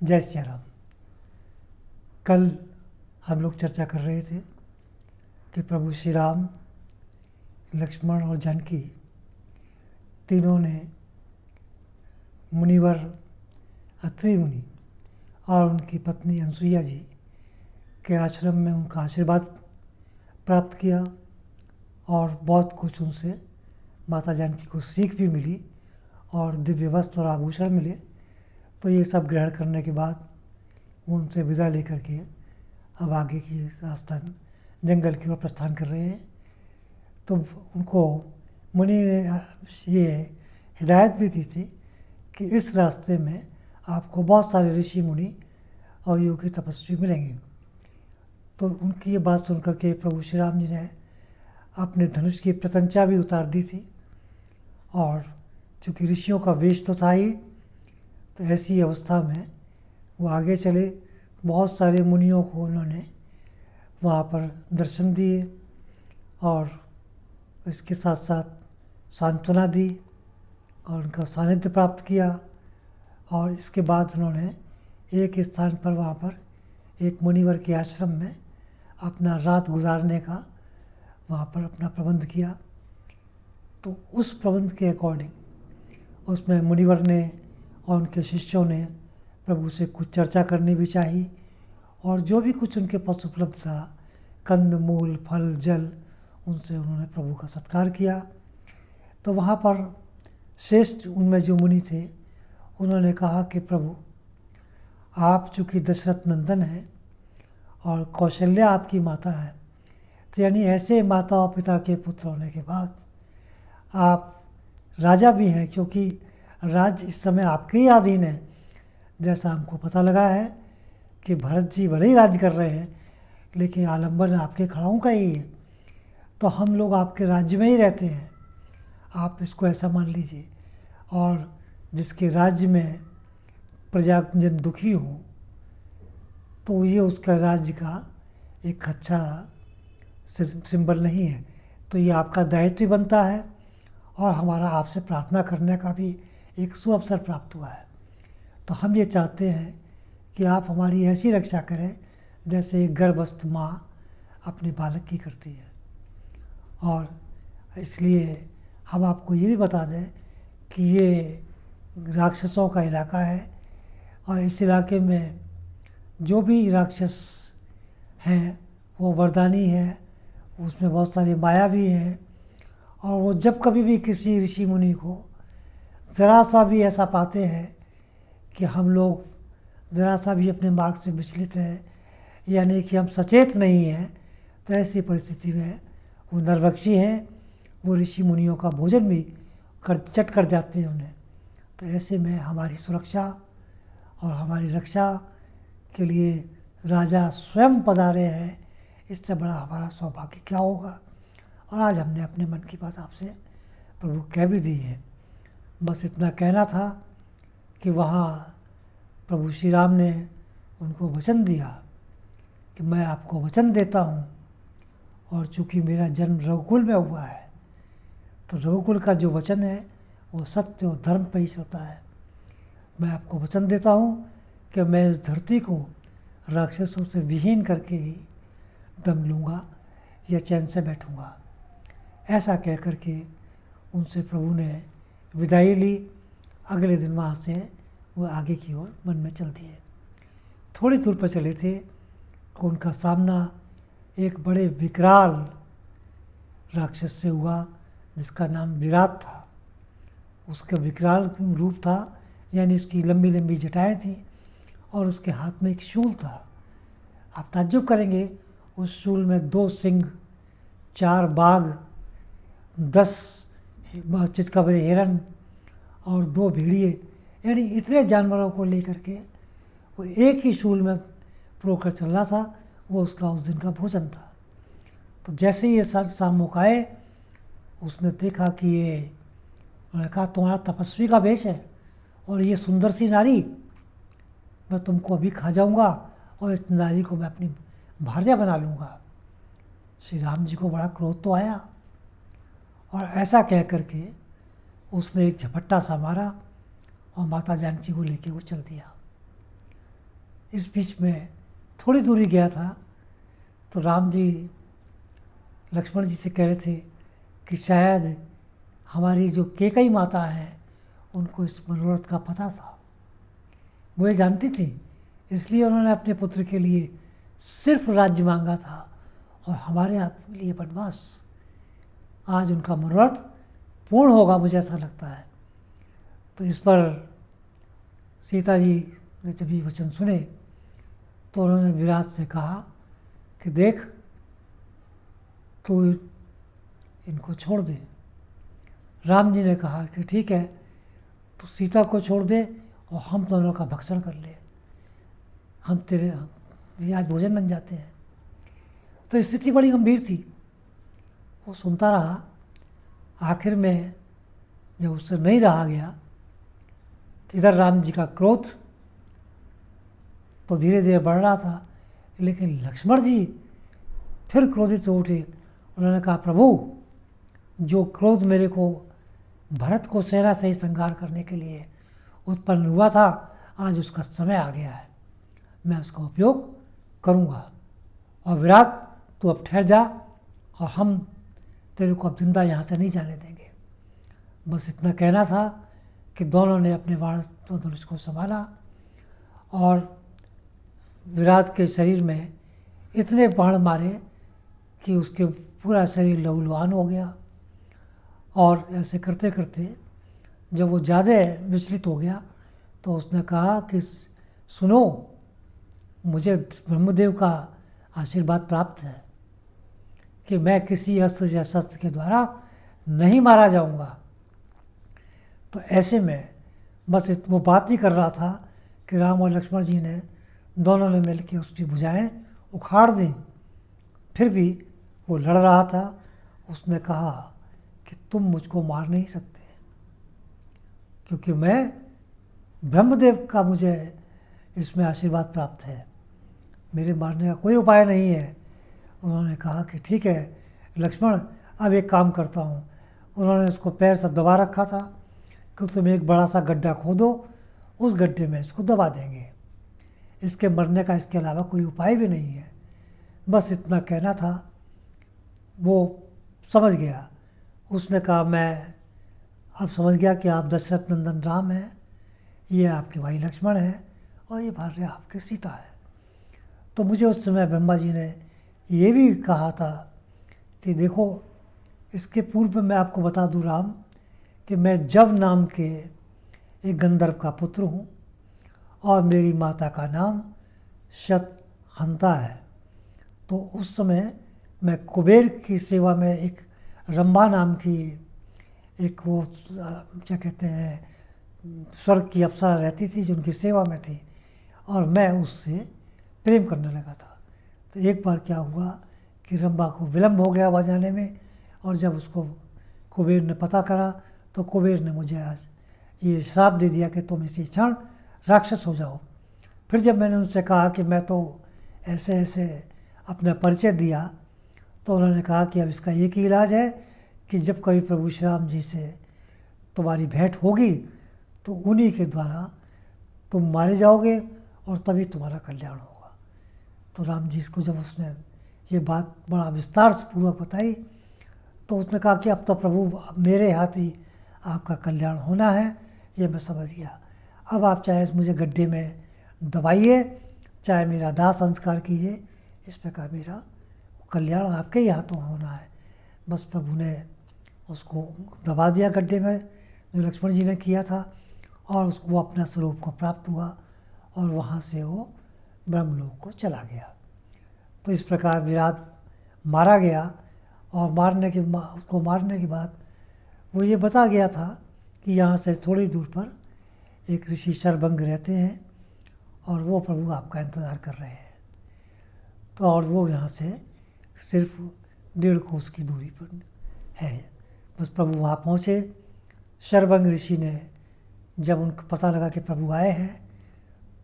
जय श्री राम। कल हम लोग चर्चा कर रहे थे कि प्रभु श्री राम, लक्ष्मण और जानकी तीनों ने मुनिवर अत्रि मुनि और उनकी पत्नी अनसुईया जी के आश्रम में उनका आशीर्वाद प्राप्त किया और बहुत कुछ उनसे माता जानकी को सीख भी मिली और दिव्य वस्त्र और आभूषण मिले। तो ये सब ग्रहण करने के बाद वो उनसे विदा लेकर के अब आगे की रास्ता जंगल की ओर प्रस्थान कर रहे हैं। तो उनको मुनि ने ये हिदायत भी दी थी कि इस रास्ते में आपको बहुत सारे ऋषि मुनि और योगी तपस्वी मिलेंगे। तो उनकी ये बात सुन करके प्रभु श्री राम जी ने अपने धनुष की प्रत्यंचा भी उतार दी थी और चूँकि ऋषियों का वेश तो था ही, तो ऐसी अवस्था में वो आगे चले। बहुत सारे मुनियों को उन्होंने वहाँ पर दर्शन दिए और इसके साथ साथ सांत्वना दी और उनका सानिध्य प्राप्त किया। और इसके बाद उन्होंने एक स्थान पर वहाँ पर एक मुनिवर के आश्रम में अपना रात गुजारने का वहाँ पर अपना प्रबंध किया। तो उस प्रबंध के अकॉर्डिंग उसमें मुनिवर ने और उनके शिष्यों ने प्रभु से कुछ चर्चा करनी भी चाहिए और जो भी कुछ उनके पास उपलब्ध था, कंद मूल फल जल, उनसे उन्होंने प्रभु का सत्कार किया। तो वहाँ पर श्रेष्ठ उनमें जो मुनि थे उन्होंने कहा कि प्रभु, आप चूँकि दशरथ नंदन हैं और कौशल्या आपकी माता है, तो यानी ऐसे माता और पिता के पुत्र होने के बाद आप राजा भी हैं, क्योंकि राज्य इस समय आपके ही अधीन है। जैसा हमको पता लगा है कि भरत जी भले ही राज्य कर रहे हैं लेकिन आलम्बन आपके खड़ाओं का ही है, तो हम लोग आपके राज्य में ही रहते हैं, आप इसको ऐसा मान लीजिए। और जिसके राज्य में प्रजाजन दुखी हो तो ये उसका राज्य का एक अच्छा सिंबल नहीं है। तो ये आपका दायित्व बनता है और हमारा आपसे प्रार्थना करने का भी एक सुअवसर प्राप्त हुआ है। तो हम ये चाहते हैं कि आप हमारी ऐसी रक्षा करें जैसे एक गर्भस्थ माँ अपने बालक की करती है। और इसलिए हम आपको ये भी बता दें कि ये राक्षसों का इलाका है और इस इलाके में जो भी राक्षस हैं वो वरदानी है, उसमें बहुत सारी माया भी है। और वो जब कभी भी किसी ऋषि मुनि को ज़रा सा भी ऐसा पाते हैं कि हम लोग ज़रा सा भी अपने मार्ग से विचलित हैं, यानी कि हम सचेत नहीं हैं, तो ऐसी परिस्थिति में वो नरभक्षी हैं, वो ऋषि मुनियों का भोजन भी चट कर जाते हैं उन्हें। तो ऐसे में हमारी सुरक्षा और हमारी रक्षा के लिए राजा स्वयं पधारे हैं, इससे बड़ा हमारा सौभाग्य क्या होगा। और आज हमने अपने मन की बात आपसे प्रभु कह भी दी है। बस इतना कहना था कि वहाँ प्रभु श्री राम ने उनको वचन दिया कि मैं आपको वचन देता हूँ, और चूँकि मेरा जन्म रघुकुल में हुआ है तो रघुकुल का जो वचन है वो सत्य और धर्म पर ही चलता है। मैं आपको वचन देता हूँ कि मैं इस धरती को राक्षसों से विहीन करके ही दम लूँगा या चैन से बैठूँगा। ऐसा कह कर के उनसे प्रभु ने विदाई ली। अगले दिन वहाँ से वो आगे की ओर वन में चल दिए। थोड़ी दूर पर चले थे कि उनका सामना एक बड़े विकराल राक्षस से हुआ जिसका नाम विराट था। उसका विकराल रूप था, यानी उसकी लंबी लंबी जटाएं थीं और उसके हाथ में एक शूल था। आप ताज्जुब करेंगे, उस शूल में 2 सिंह, 4 बाघ, 10 चितकबरे हिरन और 2 भेड़िए, यानी इतने जानवरों को लेकर के वो एक ही शूल में परोकर चल रहा था। वो उसका उस दिन का भोजन था। तो जैसे ही ये सम्मुख आए, उसने देखा कि ये, उन्होंने कहा तुम्हारा तपस्वी का वेश है और ये सुंदर सी नारी, मैं तुमको अभी खा जाऊंगा और इस नारी को मैं अपनी भार्या बना लूँगा। श्री राम जी को बड़ा क्रोध तो आया और ऐसा कह करके उसने एक झपट्टा सा मारा और माता जानकी को लेके वो चल दिया। इस बीच में थोड़ी दूरी गया था तो राम जी लक्ष्मण जी से कह रहे थे कि शायद हमारी जो कैकेयी माता है उनको इस मनोरथ का पता था, वो ये जानती थी, इसलिए उन्होंने अपने पुत्र के लिए सिर्फ राज्य मांगा था और हमारे लिए वनवास। आज उनका मनोरथ पूर्ण होगा, मुझे ऐसा लगता है। तो इस पर सीता जी ने जब ये वचन सुने तो उन्होंने विराट से कहा कि देख, तू इनको छोड़ दे। राम जी ने कहा कि ठीक है, तो सीता को छोड़ दे और हम दोनों का भक्षण कर ले, हम ये आज भोजन बन जाते हैं। तो स्थिति बड़ी गंभीर थी। वो सुनता रहा। आखिर में जब उससे नहीं रहा गया तो इधर राम जी का क्रोध तो धीरे धीरे बढ़ रहा था, लेकिन लक्ष्मण जी फिर क्रोधित हो उठे। उन्होंने कहा, प्रभु, जो क्रोध मेरे को भरत को सेना से ही संहार करने के लिए उत्पन्न हुआ था, आज उसका समय आ गया है, मैं उसका उपयोग करूँगा। और विराट, तू अब ठहर जा और हम तेरे को अब जिंदा यहाँ से नहीं जाने देंगे। बस इतना कहना था कि दोनों ने अपने बाण धनुष को संभाला और विराट के शरीर में इतने बाण मारे कि उसके पूरा शरीर लहूलुहान हो गया। और ऐसे करते करते जब वो ज़्यादा विचलित हो गया तो उसने कहा कि सुनो, मुझे ब्रह्मदेव का आशीर्वाद प्राप्त है कि मैं किसी अस्त्र या शस्त्र के द्वारा नहीं मारा जाऊंगा। तो ऐसे में बस वो बात ही कर रहा था कि राम और लक्ष्मण जी ने दोनों ने मिलकर उसकी भुजाएं उखाड़ दी। फिर भी वो लड़ रहा था। उसने कहा कि तुम मुझको मार नहीं सकते, क्योंकि मैं ब्रह्मदेव का मुझे इसमें आशीर्वाद प्राप्त है, मेरे मारने का कोई उपाय नहीं है। उन्होंने कहा कि ठीक है लक्ष्मण, अब एक काम करता हूँ। उन्होंने उसको पैर से दबा रखा था कि तुम एक बड़ा सा गड्ढा खोदो, उस गड्ढे में इसको दबा देंगे, इसके मरने का इसके अलावा कोई उपाय भी नहीं है। बस इतना कहना था। वो समझ गया। उसने कहा, मैं अब समझ गया कि आप दशरथ नंदन राम हैं, ये आपके भाई लक्ष्मण हैं और ये भार्या आपकी सीता है। तो मुझे उस समय ब्रह्मा जी ने ये भी कहा था कि देखो, इसके पूर्व में मैं आपको बता दूं राम कि मैं जव नाम के एक गंधर्व का पुत्र हूँ और मेरी माता का नाम शतहंता है। तो उस समय मैं कुबेर की सेवा में एक रंभा नाम की एक वो क्या कहते हैं स्वर्ग की अप्सरा रहती थी जो उनकी सेवा में थी, और मैं उससे प्रेम करने लगा था। तो एक बार क्या हुआ कि रंभा को विलम्ब हो गया बजाने में, और जब उसको कुबेर ने पता करा तो कुबेर ने मुझे आज ये श्राप दे दिया कि तुम इसी क्षण राक्षस हो जाओ। फिर जब मैंने उनसे कहा कि मैं तो ऐसे ऐसे अपना परिचय दिया, तो उन्होंने कहा कि अब इसका एक ही इलाज है कि जब कभी प्रभु श्री राम जी से तुम्हारी भेंट होगी तो उन्हीं के द्वारा तुम मारे जाओगे और तभी तुम्हारा कल्याण होगा। तो राम जी को जब उसने ये बात बड़ा विस्तार से पूर्वक बताई तो उसने कहा कि अब तो प्रभु मेरे हाथ ही आपका कल्याण होना है, ये मैं समझ गया। अब आप चाहे मुझे गड्ढे में दबाइए, चाहे मेरा दाह संस्कार कीजिए, इस प्रकार मेरा कल्याण आपके ही हाथों होना है। बस प्रभु ने उसको दबा दिया गड्ढे में, जो लक्ष्मण जी ने किया था, और उसको वो अपना स्वरूप को प्राप्त हुआ और वहाँ से वो ब्रह्मलोक को चला गया। तो इस प्रकार विराट मारा गया, और उसको मारने के बाद वो ये बता गया था कि यहाँ से थोड़ी दूर पर एक ऋषि शरभंग रहते हैं और वो प्रभु आपका इंतज़ार कर रहे हैं। तो और वो यहाँ से सिर्फ 1.5 कोस की दूरी पर है। बस प्रभु वहाँ पहुँचे। शरभंग ऋषि ने जब उनको पता लगा कि प्रभु आए हैं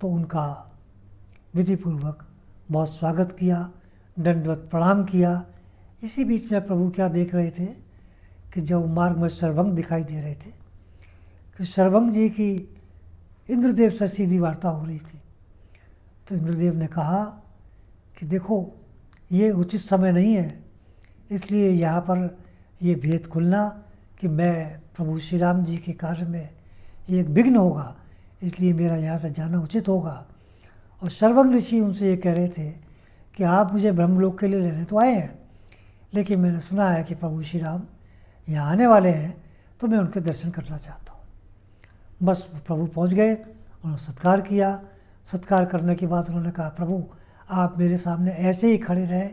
तो उनका विधिपूर्वक बहुत स्वागत किया, दंडवत प्रणाम किया। इसी बीच में प्रभु क्या देख रहे थे कि जब मार्ग में शरभंग दिखाई दे रहे थे कि शरभंग जी की इंद्रदेव से सीधी वार्ता हो रही थी। तो इंद्रदेव ने कहा कि देखो, ये उचित समय नहीं है, इसलिए यहाँ पर ये भेद खुलना कि मैं प्रभु श्री राम जी के कार्य में ये एक विघ्न होगा, इसलिए मेरा यहाँ से जाना उचित होगा। और शर्वंग ऋषि उनसे ये कह रहे थे कि आप मुझे ब्रह्मलोक के लिए लेने तो आए हैं, लेकिन मैंने सुना है कि प्रभु श्री राम यहाँ आने वाले हैं, तो मैं उनके दर्शन करना चाहता हूँ। बस प्रभु पहुँच गए, उन्होंने सत्कार किया। सत्कार करने के बाद उन्होंने कहा, प्रभु आप मेरे सामने ऐसे ही खड़े रहे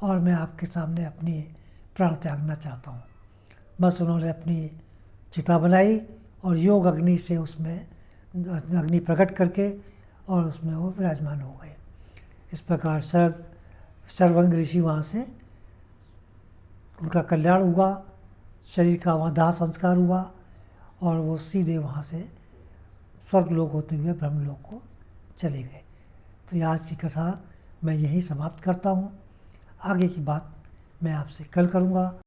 और मैं आपके सामने अपनी प्राण त्यागना चाहता हूँ। बस उन्होंने अपनी चिता बनाई और योग अग्नि से उसमें अग्नि प्रकट करके और उसमें वो विराजमान हो गए। इस प्रकार शर्वंग ऋषि वहाँ से उनका कल्याण हुआ, शरीर का वहाँ दाह संस्कार हुआ और वो सीधे वहाँ से स्वर्गलोक होते हुए ब्रह्मलोक को चले गए। तो आज की कथा मैं यहीं समाप्त करता हूँ। आगे की बात मैं आपसे कल करूँगा।